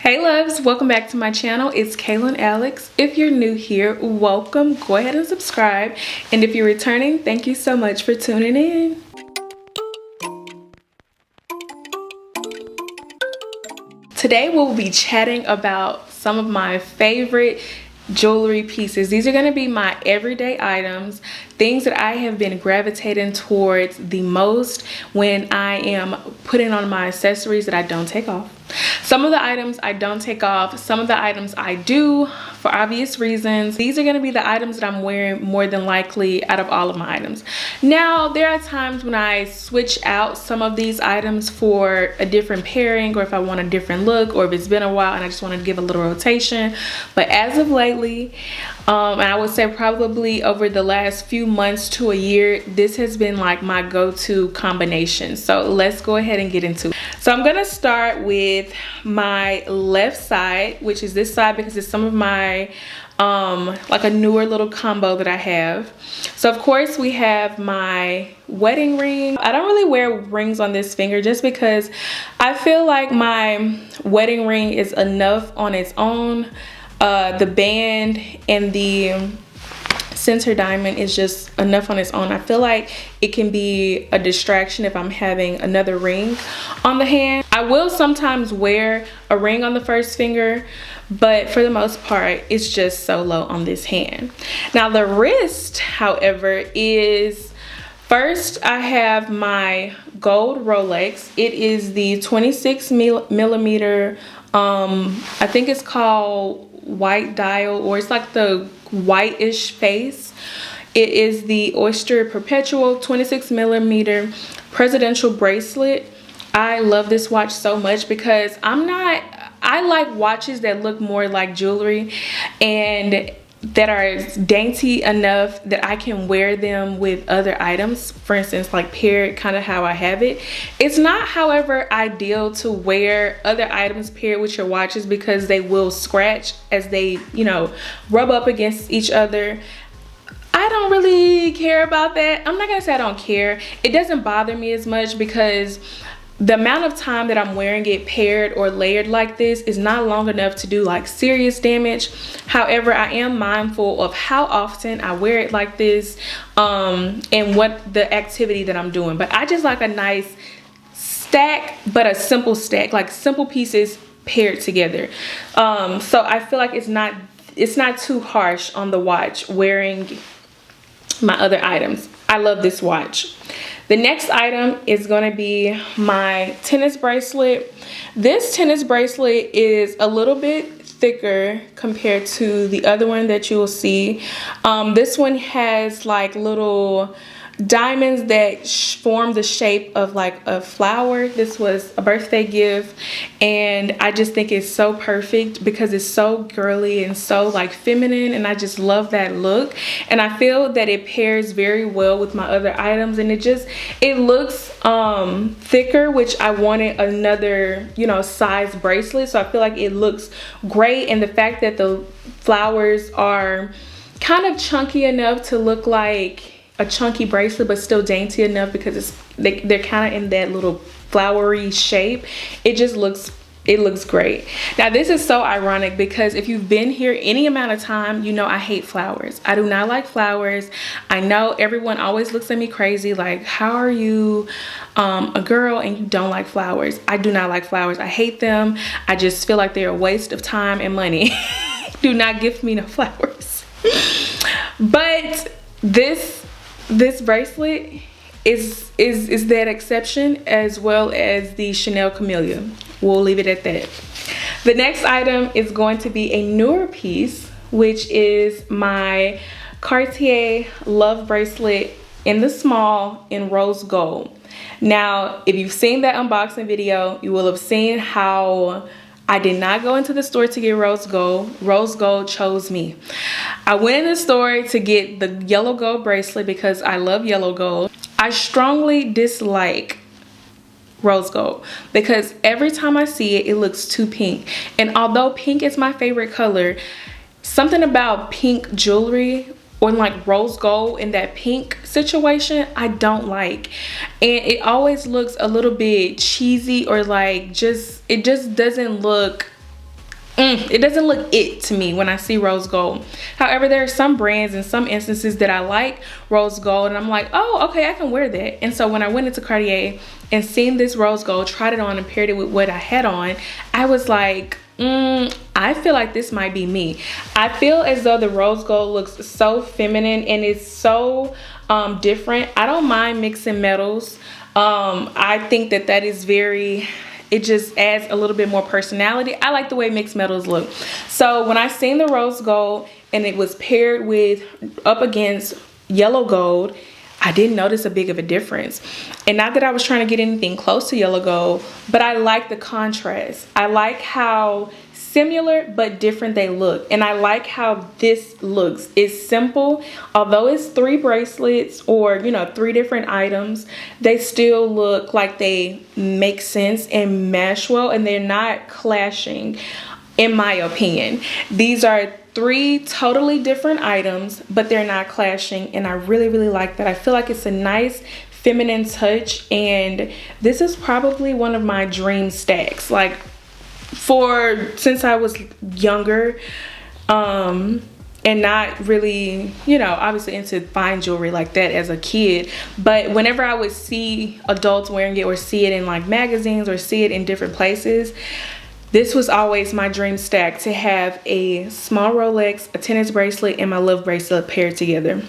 Hey loves, welcome back to my channel. It's Kaylan Alex. If you're new here, welcome. Go ahead and subscribe. And if you're returning, thank you so much for tuning in. Today we'll be chatting about some of my favorite jewelry pieces. These are going to be my everyday items, things that I have been gravitating towards the most when I am putting on my accessories that I don't take off. Some of the items I don't take off, some of the items I do for obvious reasons. These are going to be the items that I'm wearing more than likely out of all of my items. Now, there are times when I switch out some of these items for a different pairing, or if I want a different look, or if it's been a while and I just want to give a little rotation. But as of lately, and I would say probably over the last few months to a year, this has been like my go-to combination. So let's go ahead and get into it. So I'm gonna start with my left side, which is this side because it's some of my like a newer little combo that I have. So of course we have my wedding ring. I don't really wear rings on this finger just because I feel like my wedding ring is enough on its own. The band and the center diamond is just enough on its own. I feel like it can be a distraction if I'm having another ring on the hand. I will sometimes wear a ring on the first finger, but for the most part, it's just solo on this hand. Now the wrist, however, is first I have my gold Rolex. It is the 26 millimeter, I think it's called white dial, or it's like the whitish face. It is the Oyster Perpetual 26 millimeter presidential bracelet. I love this watch so much because I like watches that look more like jewelry and that are dainty enough that I can wear them with other items. For instance, like paired kind of how I have it. It's not, however, ideal to wear other items paired with your watches because they will scratch as they, you know, rub up against each other. I don't really care about that. I'm not gonna say I don't care. It doesn't bother me as much because the amount of time that I'm wearing it paired or layered like this is not long enough to do like serious damage. However, I am mindful of how often I wear it like this and what the activity that I'm doing. But I just like a nice stack, but a simple stack, like simple pieces paired together. So I feel like it's not too harsh on the watch wearing my other items. I love this watch. The next item is going to be my tennis bracelet. This tennis bracelet is a little bit thicker compared to the other one that you will see. This one has like little diamonds that form the shape of like a flower. This was a birthday gift and I just think it's so perfect because it's so girly and so like feminine, and I just love that look. And I feel that it pairs very well with my other items, and it looks thicker, which I wanted another, you know, size bracelet, so I feel like it looks great. And the fact that the flowers are kind of chunky enough to look like a chunky bracelet but still dainty enough because they're kind of in that little flowery shape. It looks great. Now this is so ironic because if you've been here any amount of time, you know I hate flowers. I do not like flowers. I know everyone always looks at me crazy like, how are you a girl and you don't like flowers? I do not like flowers. I hate them. I just feel like they're a waste of time and money. Do not gift me no flowers. But this bracelet is that exception, as well as the Chanel Camellia. We'll leave it at that. The next item is going to be a newer piece, which is my Cartier Love bracelet in the small in rose gold. Now, if you've seen that unboxing video, you will have seen how I did not go into the store to get rose gold. Rose gold chose me. I went in the store to get the yellow gold bracelet because I love yellow gold. I strongly dislike rose gold because every time I see it, it looks too pink. And although pink is my favorite color, something about pink jewelry or like rose gold in that pink situation I don't like, and it always looks a little bit cheesy or like it just doesn't look it doesn't look it to me when I see rose gold. However, there are some brands and some instances that I like rose gold, and I'm like, oh, okay, I can wear that. And so when I went into Cartier and seen this rose gold, tried it on and paired it with what I had on, I was like, I feel like this might be me. I feel as though the rose gold looks so feminine and it's so different. I don't mind mixing metals. I think that is very, it just adds a little bit more personality. I like the way mixed metals look. So when I seen the rose gold and it was paired with up against yellow gold, I didn't notice a big of a difference. And not that I was trying to get anything close to yellow gold, but I like the contrast. I like how similar but different they look, and I like how this looks. It's simple. Although it's 3 bracelets, or 3 different items, they still look like they make sense and mesh well, and they're not clashing, in my opinion. These are 3 totally different items, but they're not clashing, and I really like that. I feel like it's a nice feminine touch, and this is probably one of my dream stacks, like since I was younger, and not really, obviously into fine jewelry like that as a kid. But whenever I would see adults wearing it, or see it in like magazines, or see it in different places, this was always my dream stack, to have a small Rolex, a tennis bracelet, and my love bracelet paired together.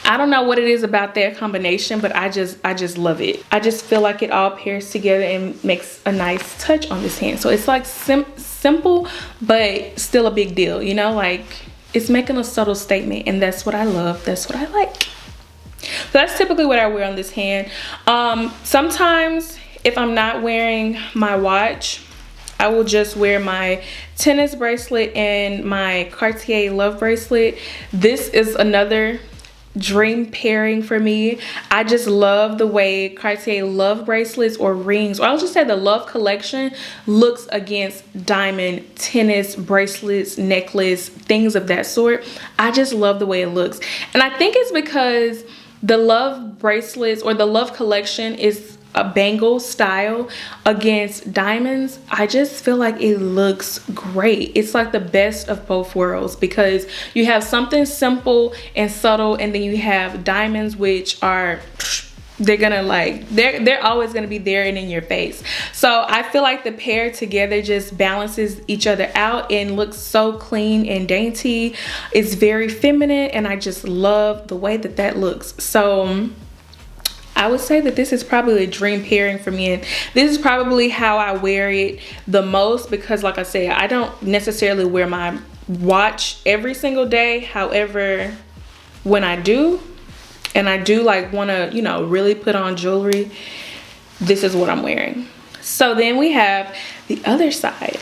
I don't know what it is about that combination, but I just love it. I just feel like it all pairs together and makes a nice touch on this hand. So it's like simple, but still a big deal, like it's making a subtle statement, and that's what I love. That's what I like. So that's typically what I wear on this hand. Sometimes if I'm not wearing my watch, I will just wear my tennis bracelet and my Cartier love bracelet. This is another dream pairing for me. I just love the way Cartier love bracelets or rings, or I'll just say the love collection, looks against diamond tennis bracelets, necklace, things of that sort. I just love the way it looks, and I think it's because the love bracelets or the love collection is a bangle style against diamonds. I just feel like it looks great. It's like the best of both worlds, because you have something simple and subtle, and then you have diamonds, which are, they're always gonna be there and in your face. So I feel like the pair together just balances each other out and looks so clean and dainty. It's very feminine, and I just love the way that looks. So I would say that this is probably a dream pairing for me, and this is probably how I wear it the most, because like I said, I don't necessarily wear my watch every single day. However, when I do, and I do like want to really put on jewelry, this is what I'm wearing. So then we have the other side.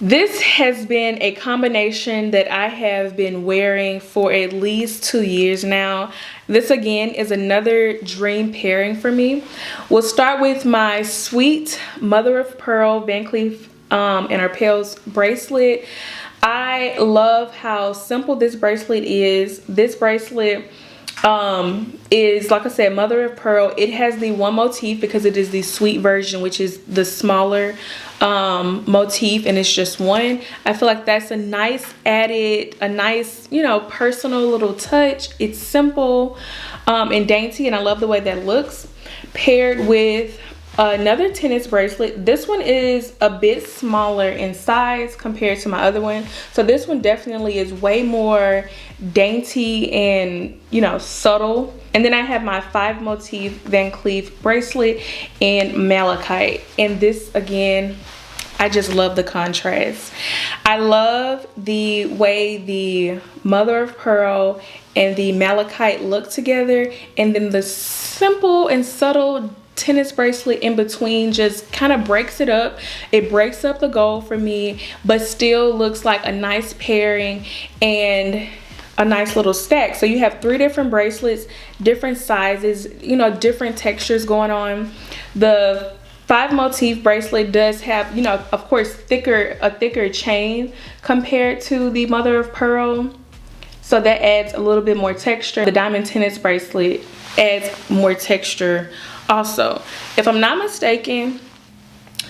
This has been a combination that I have been wearing for at least 2 years now. This again is another dream pairing for me. We'll start with my sweet mother of pearl Van Cleef and Arpels bracelet. I love how simple this bracelet is. This bracelet is, like I said, mother of pearl. It has the one motif because it is the sweet version, which is the smaller motif, and it's just one. I feel like that's a nice added, a nice, personal little touch. It's simple and dainty, and I love the way that looks. Paired with another tennis bracelet. This one is a bit smaller in size compared to my other one, so this one definitely is way more dainty and subtle. And then I have my 5 motif Van Cleef bracelet in malachite, and this again, I just love the contrast. I love the way the mother of pearl and the malachite look together, and then the simple and subtle tennis bracelet in between just kind of breaks it up. It breaks up the gold for me, but still looks like a nice pairing and a nice little stack. So you have 3 different bracelets, different sizes, different textures going on. The 5 motif bracelet does have, of course, a thicker chain compared to the mother of pearl, so that adds a little bit more texture. The diamond tennis bracelet adds more texture also. If I'm not mistaken,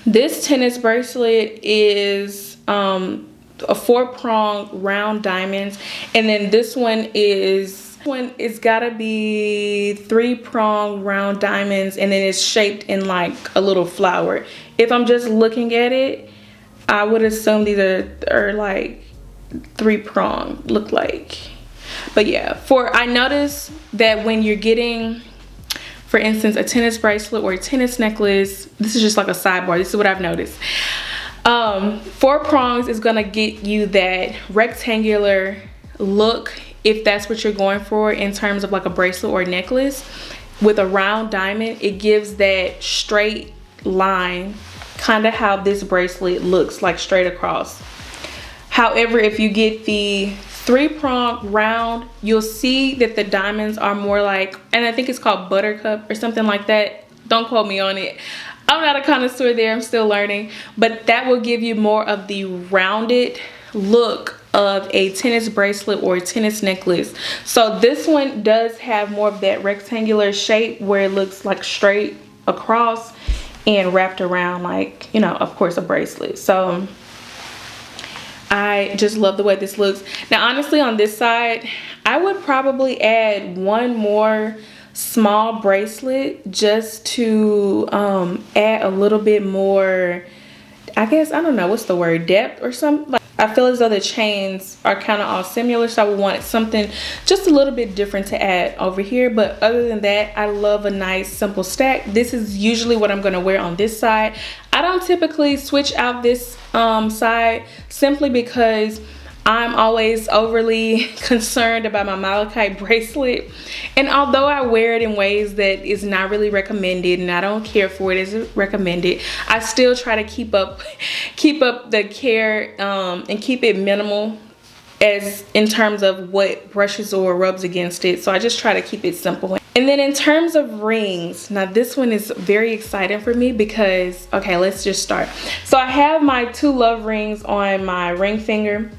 This tennis bracelet is a 4-prong round diamonds, and then this one is it's gotta be 3-prong round diamonds, and then it's shaped in like a little flower. If I'm just looking at it, I would assume these are like 3-prong, look like. But yeah, I noticed that when you're getting, for instance, a tennis bracelet or a tennis necklace, this is just like a sidebar, this is what I've noticed. 4 prongs is gonna get you that rectangular look if that's what you're going for in terms of like a bracelet or a necklace. With a round diamond, it gives that straight line, kind of how this bracelet looks, like straight across. However, if you get the 3-prong round, you'll see that the diamonds are more like, and I think it's called buttercup or something like that. Don't quote me on it. I'm not a connoisseur there, I'm still learning, but that will give you more of the rounded look of a tennis bracelet or a tennis necklace. So this one does have more of that rectangular shape where it looks like straight across and wrapped around, like, you know, of course, a bracelet. So I just love the way this looks. Now, honestly, on this side, I would probably add one more small bracelet just to add a little bit more, I guess, I don't know, what's the word, depth or something. Like, I feel as though the chains are kind of all similar, so I would want something just a little bit different to add over here. But other than that, I love a nice simple stack. This is usually what I'm going to wear on this side. I don't typically switch out this side simply because I'm always overly concerned about my malachite bracelet, and although I wear it in ways that is not really recommended and I don't care for it as recommended, I still try to keep up the care and keep it minimal as in terms of what brushes or rubs against it. So I just try to keep it simple. And then in terms of rings, now this one is very exciting for me because, okay, let's just start. So I have my 2 love rings on my ring finger.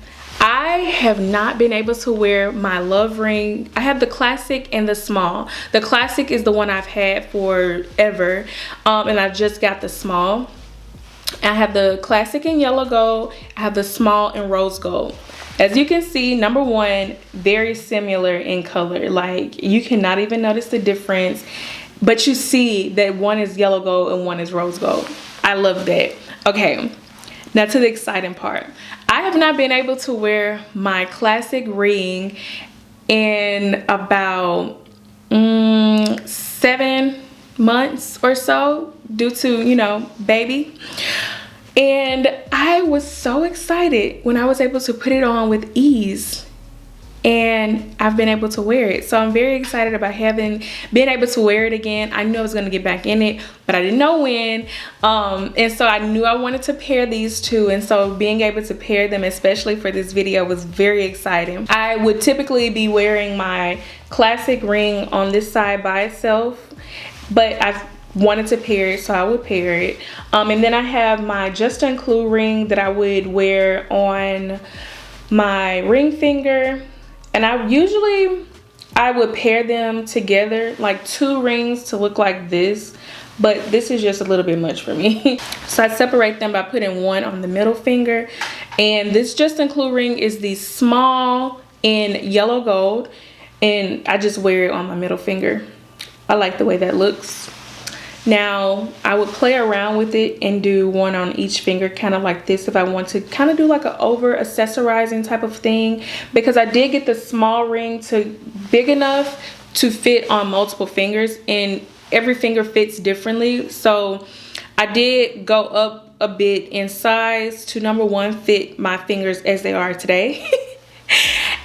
I have not been able to wear my love ring. I have the classic and the small. The classic is the one I've had forever, and I just got the small. I have the classic in yellow gold. I have the small in rose gold. As you can see, number one, very similar in color. Like, you cannot even notice the difference, but you see that one is yellow gold and one is rose gold. I love that. Okay, now to the exciting part. I have not been able to wear my classic ring in about 7 months or so due to, you know, baby. And I was so excited when I was able to put it on with ease, and I've been able to wear it. So I'm very excited about being able to wear it again. I knew I was going to get back in it, but I didn't know when. And so I knew I wanted to pair these two, and so being able to pair them, especially for this video, was very exciting. I would typically be wearing my classic ring on this side by itself, but I've wanted to pair it, so I would pair it. And then I have my Just Unclued ring that I would wear on my ring finger, and I would pair them together, like 2 rings to look like this, but this is just a little bit much for me. So I separate them by putting one on the middle finger, and this Just Unclued ring is the small in yellow gold, and I just wear it on my middle finger. I like the way that looks. Now, I would play around with it and do one on each finger, kind of like this, if I want to kind of do like an over accessorizing type of thing, because I did get the small ring to big enough to fit on multiple fingers, and every finger fits differently. So I did go up a bit in size to, number one, fit my fingers as they are today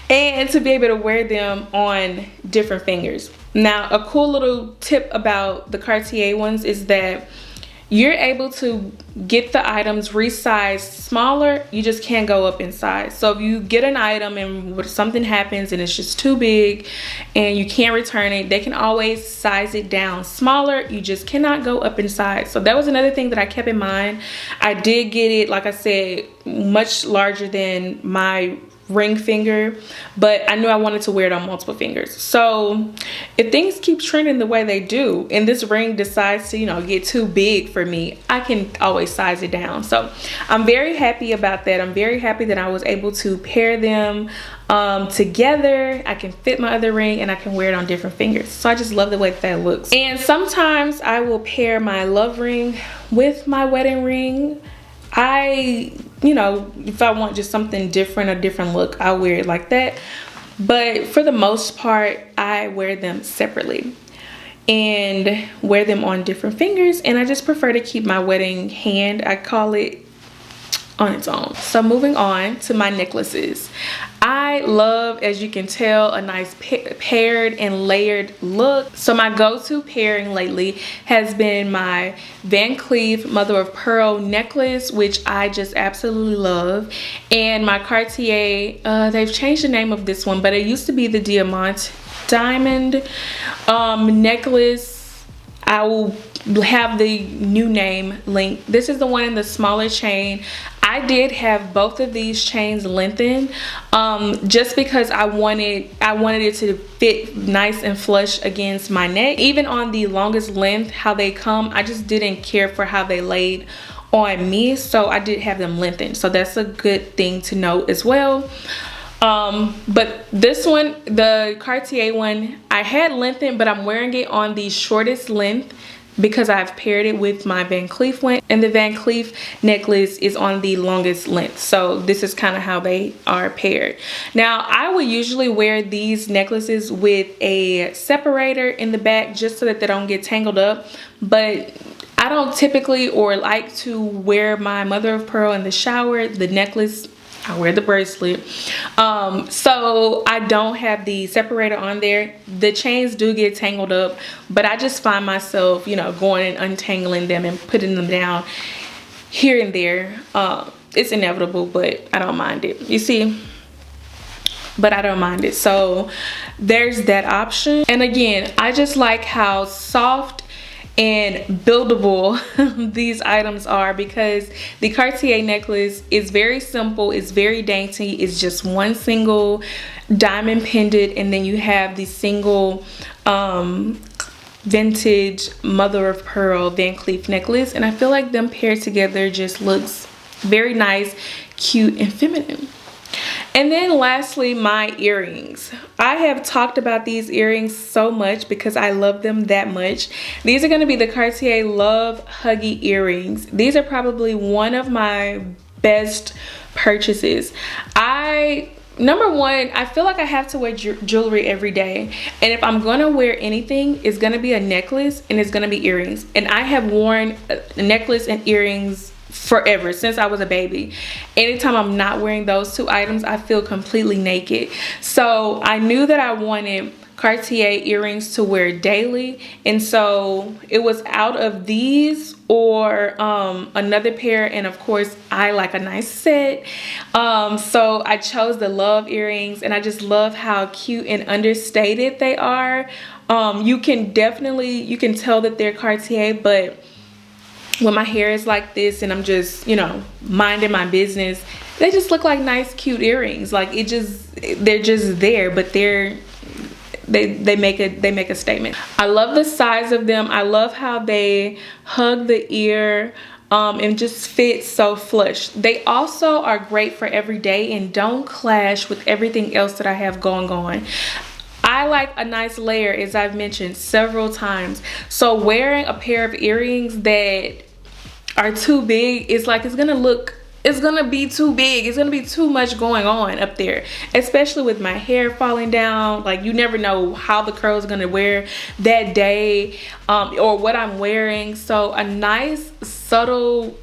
and to be able to wear them on different fingers. Now, a cool little tip about the Cartier ones is that you're able to get the items resized smaller. You just can't go up in size. So if you get an item and something happens and it's just too big and you can't return it, they can always size it down smaller. You just cannot go up in size. So that was another thing that I kept in mind. I did get it, like I said, much larger than my ring finger, but I knew I wanted to wear it on multiple fingers. So if things keep trending the way they do and this ring decides to, you know, get too big for me, I can always size it down. So I'm very happy about that. I'm very happy that I was able to pair them together. I can fit my other ring and I can wear it on different fingers. So I just love the way that looks. And sometimes I will pair my love ring with my wedding ring. You know, if I want just something different, a different look, I'll wear it like that. But for the most part, I wear them separately and wear them on different fingers. And I just prefer to keep my wedding hand, I call it, on its own. So moving on to my necklaces. I love, as you can tell, a nice paired and layered look. So my go-to pairing lately has been my Van Cleef mother of pearl necklace, which I just absolutely love, and my Cartier, they've changed the name of this one, but it used to be the Diamant diamond necklace. I will have the new name link. This is the one in the smaller chain. I did have both of these chains lengthened just because I wanted it to fit nice and flush against my neck. Even on the longest length, how they come, I just didn't care for how they laid on me, so I did have them lengthened. So that's a good thing to note as well. But this one, the Cartier one, I had lengthened, but I'm wearing it on the shortest length because I've paired it with my Van Cleef one, and the Van Cleef necklace is on the longest length. So this is kind of how they are paired. Now, I would usually wear these necklaces with a separator in the back just so that they don't get tangled up, but I don't typically or like to wear my mother of pearl in the shower. The necklace, I wear the bracelet, so I don't have the separator on there. The chains do get tangled up, but I just find myself, you know, going and untangling them and putting them down here and there. It's inevitable, but I don't mind it, you see, but I don't mind it. So there's that option. And again, I just like how soft and buildable these items are, because the Cartier necklace is very simple, it's very dainty, it's just one single diamond pendant, and then you have the single vintage mother of pearl Van Cleef necklace, and I feel like them paired together just looks very nice, cute, and feminine. And then lastly, my earrings. I have talked about these earrings so much because I love them that much. These are going to be the Cartier Love Huggy earrings. These are probably one of my best purchases. Number one, I feel like I have to wear jewelry every day. And if I'm going to wear anything, it's going to be a necklace and it's going to be earrings. And I have worn a necklace and earrings forever, since I was a baby. Anytime I'm not wearing those two items, I feel completely naked. So I knew that I wanted Cartier earrings to wear daily, and so it was out of these or another pair, and of course I like a nice set, so I chose the Love earrings, and I just love how cute and understated they are. You can tell that they're Cartier, but when my hair is like this and I'm just, you know, minding my business, they just look like nice, cute earrings. Like they're just there, but they make a statement. I love the size of them. I love how they hug the ear and just fit so flush. They also are great for every day and don't clash with everything else that I have going on. I like a nice layer, as I've mentioned several times. So wearing a pair of earrings that are too big, it's like it's gonna be too big. It's gonna be too much going on up there, especially with my hair falling down. Like, you never know how the curls are gonna wear that day, or what I'm wearing. So a nice subtle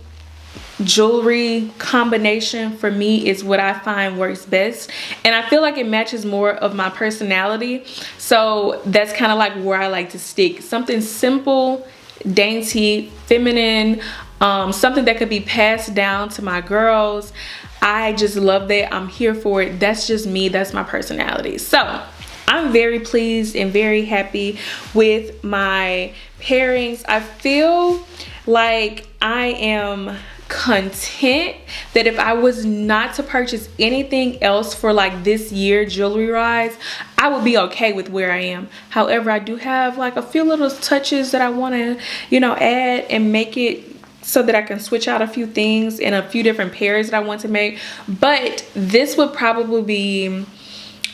jewelry combination for me is what I find works best, and I feel like it matches more of my personality. So that's kind of like where I like to stick. Something simple, dainty, feminine, something that could be passed down to my girls. I just love that. I'm here for it. That's just me. That's my personality. So I'm very pleased and very happy with my pairings. I feel like I am content that if I was not to purchase anything else for like this year jewelry wise, I would be okay with where I am. However, I do have like a few little touches that I want to, you know, add and make it so that I can switch out a few things and a few different pairs that I want to make. But this would probably be,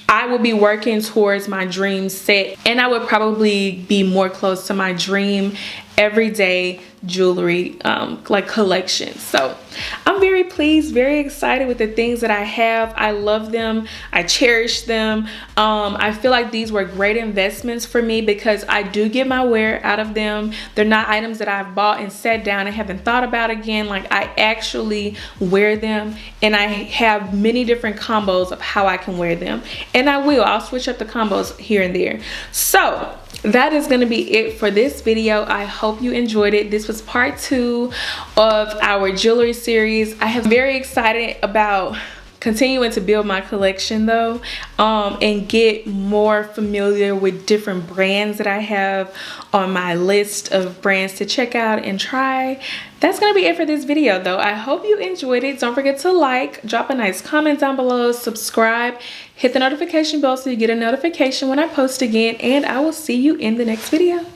I would be working towards my dream set, and I would probably be more close to my dream everyday jewelry like collection. So I'm very pleased, very excited with the things that I have. I love them, I cherish them. I feel like these were great investments for me because I do get my wear out of them. They're not items that I've bought and sat down and haven't thought about again. Like, I actually wear them, and I have many different combos of how I can wear them, and I'll switch up the combos here and there. So that is going to be it for this video. I hope you enjoyed it. This was part 2 of our jewelry series. I am very excited about continuing to build my collection though, and get more familiar with different brands that I have on my list of brands to check out and try. That's gonna be it for this video though. I hope you enjoyed it. Don't forget to like, drop a nice comment down below, subscribe, hit the notification bell so you get a notification when I post again, and I will see you in the next video.